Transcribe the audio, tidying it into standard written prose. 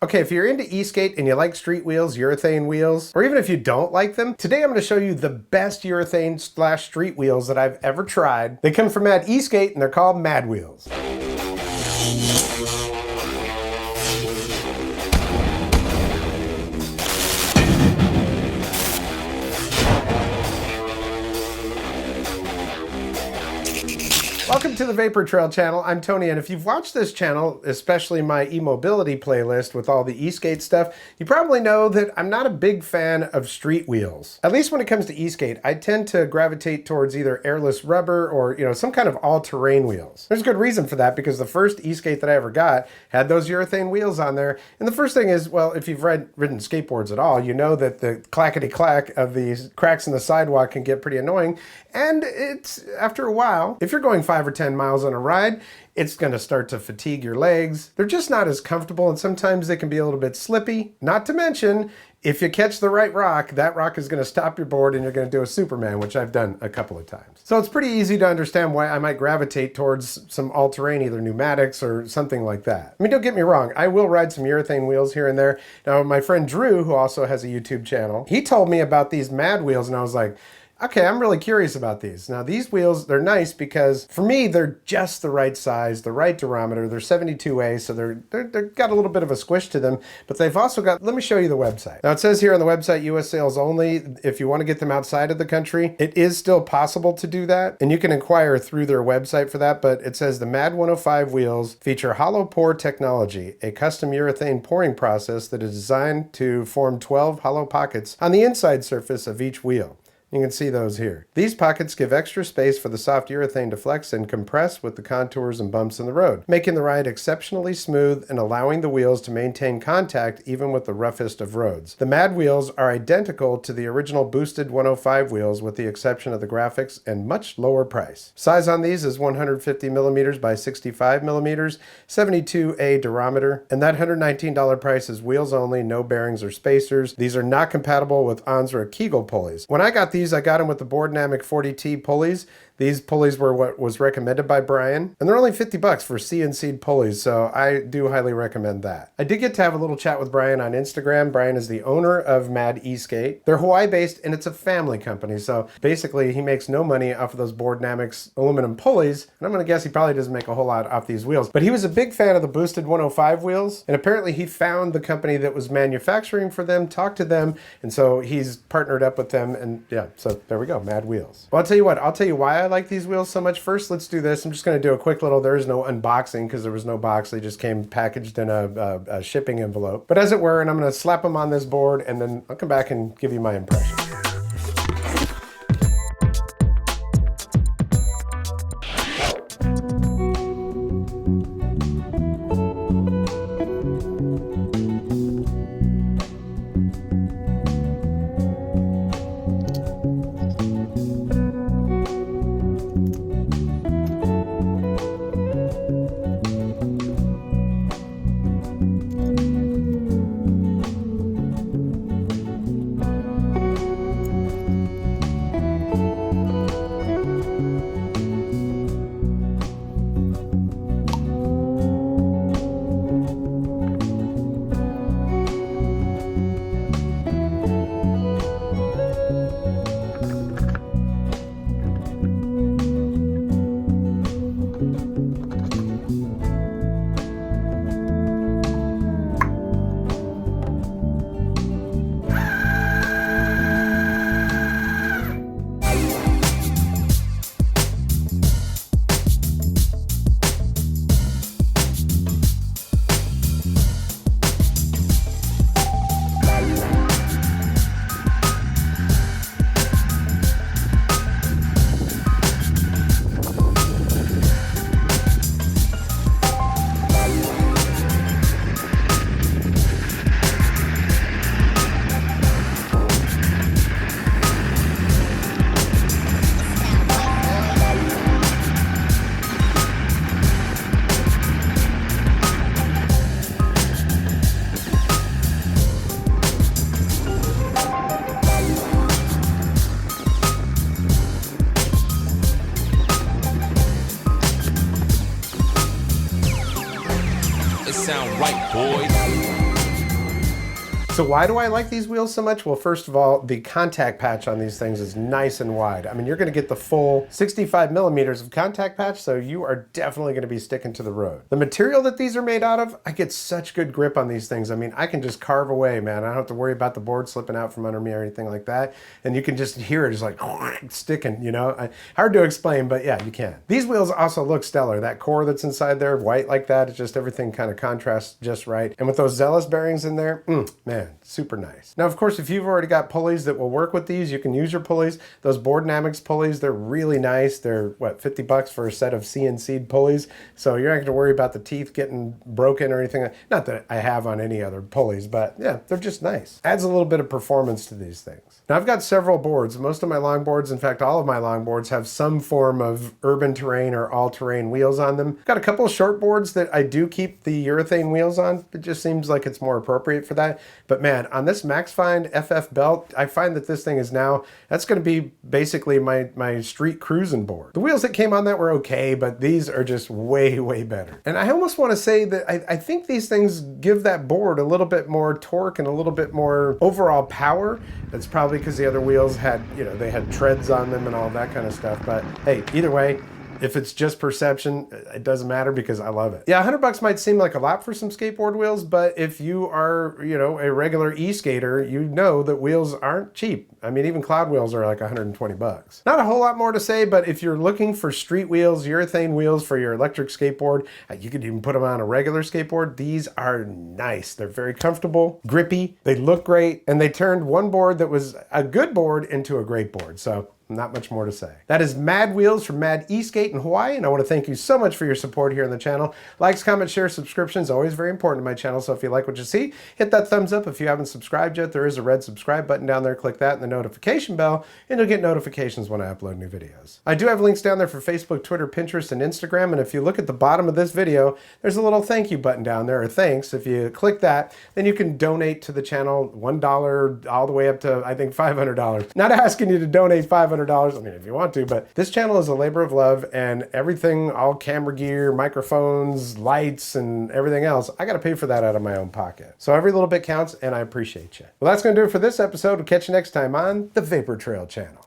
Okay, if you're into e-skate and you like street wheels, urethane wheels, or even if you don't like them, today I'm going to show you the best urethane / street wheels that I've ever tried. They come from Mad eSkate and they're called Mad Wheels. Welcome to the Vapor Trail channel. I'm Tony, and if you've watched this channel, especially my e-mobility playlist with all the e-skate stuff, you probably know that I'm not a big fan of street wheels. At least when it comes to e-skate, I tend to gravitate towards either airless rubber or, some kind of all-terrain wheels. There's a good reason for that, because the first e-skate that I ever got had those urethane wheels on there. And the first thing is, well, if you've ridden skateboards at all, you know that the clackety-clack of these cracks in the sidewalk can get pretty annoying. And it's, after a while, if you're going 5 or 10 miles on a ride, it's going to start to fatigue your legs. They're just not as comfortable, and sometimes they can be a little bit slippy. Not to mention, if you catch the right rock, that rock is going to stop your board and you're going to do a Superman, which I've done a couple of times. So it's pretty easy to understand why I might gravitate towards some all-terrain, either pneumatics or something like that. I mean, don't get me wrong, I will ride some urethane wheels here and there. Now, my friend Drew, who also has a YouTube channel, he told me about these Mad wheels, and I was like, okay, I'm really curious about these. Now, these wheels, they're nice because for me, they're just the right size, the right diameter. They're 72A, so they've got a little bit of a squish to them, but they've also got, let me show you the website. Now, it says here on the website, US sales only. If you want to get them outside of the country, it is still possible to do that, and you can inquire through their website for that, but it says the Mad 105 wheels feature hollow pour technology, a custom urethane pouring process that is designed to form 12 hollow pockets on the inside surface of each wheel. You can see those here. These pockets give extra space for the soft urethane to flex and compress with the contours and bumps in the road, making the ride exceptionally smooth and allowing the wheels to maintain contact even with the roughest of roads. The Mad wheels are identical to the original boosted 105 wheels with the exception of the graphics and much lower price. Size on these is 150 millimeters by 65 millimeters, 72A diameter, and that $119 price is wheels only, no bearings or spacers. These are not compatible with Onsra Kegel pulleys. When I got these, I got them with the Boardnamic 40T pulleys. These pulleys were what was recommended by Brian, and they're only $50 for CNC'd pulleys, so I do highly recommend that. I did get to have a little chat with Brian on Instagram. Brian is the owner of Mad eSkate. They're Hawaii-based, and it's a family company, so basically he makes no money off of those Boardnamic's aluminum pulleys, and I'm going to guess he probably doesn't make a whole lot off these wheels. But he was a big fan of the boosted 105 wheels, and apparently he found the company that was manufacturing for them, talked to them, and so he's partnered up with them, and yeah, so there we go, Mad Wheels. Well, I'll tell you what, I'll tell you why I like these wheels so much. First, let's do this. I'm just going to do a quick little, there is no unboxing because there was no box. They just came packaged in a shipping envelope, but as it were, and I'm going to slap them on this board and then I'll come back and give you my impression. So why do I like these wheels so much? Well, first of all, the contact patch on these things is nice and wide. I mean, you're gonna get the full 65 millimeters of contact patch, so you are definitely gonna be sticking to the road. The material that these are made out of, I get such good grip on these things. I mean, I can just carve away, man. I don't have to worry about the board slipping out from under me or anything like that. And you can just hear it just like sticking, you know? Hard to explain, but yeah, you can. These wheels also look stellar. That core that's inside there, white like that, it's just everything kind of contrasts just right. And with those Zealous bearings in there, man, super nice. Now, of course, if you've already got pulleys that will work with these, you can use your pulleys. Those Boardnamics pulleys, they're really nice. They're, what, 50 bucks for a set of CNC'd pulleys. So you're not going to worry about the teeth getting broken or anything. Not that I have on any other pulleys, but yeah, they're just nice. Adds a little bit of performance to these things. Now, I've got several boards. Most of my longboards, in fact, all of my longboards have some form of urban terrain or all-terrain wheels on them. Got a couple of short boards that I do keep the urethane wheels on. It just seems like it's more appropriate for that. But man, on this MaxFind FF belt, I find that this thing is now, that's going to be basically my street cruising board. The wheels that came on that were okay, but these are just way, way better. And I almost want to say that I think these things give that board a little bit more torque and a little bit more overall power. That's probably because the other wheels had, you know, they had treads on them and all that kind of stuff. But hey, either way, if it's just perception, it doesn't matter because I love it. Yeah, 100 bucks might seem like a lot for some skateboard wheels, but if you are, you know, a regular e-skater, you know that wheels aren't cheap. I mean, even Cloud wheels are like 120 bucks. Not a whole lot more to say, but if you're looking for street wheels, urethane wheels for your electric skateboard, you could even put them on a regular skateboard. These are nice. They're very comfortable, grippy, they look great, and they turned one board that was a good board into a great board. So not much more to say. That is Mad Wheels from Mad E-Skate in Hawaii, and I want to thank you so much for your support here on the channel. Likes, comments, shares, subscriptions, always very important to my channel, so if you like what you see, hit that thumbs up. If you haven't subscribed yet, there is a red subscribe button down there. Click that and the notification bell, and you'll get notifications when I upload new videos. I do have links down there for Facebook, Twitter, Pinterest, and Instagram, and if you look at the bottom of this video, there's a little thank you button down there, or thanks. If you click that, then you can donate to the channel $1 all the way up to, I think, $500. Not asking you to donate $500. I mean, if you want to, but this channel is a labor of love, and everything, all camera gear, microphones, lights, and everything else, I got to pay for that out of my own pocket. So every little bit counts, and I appreciate you. Well, that's going to do it for this episode. We'll catch you next time on the Vapor Trail channel.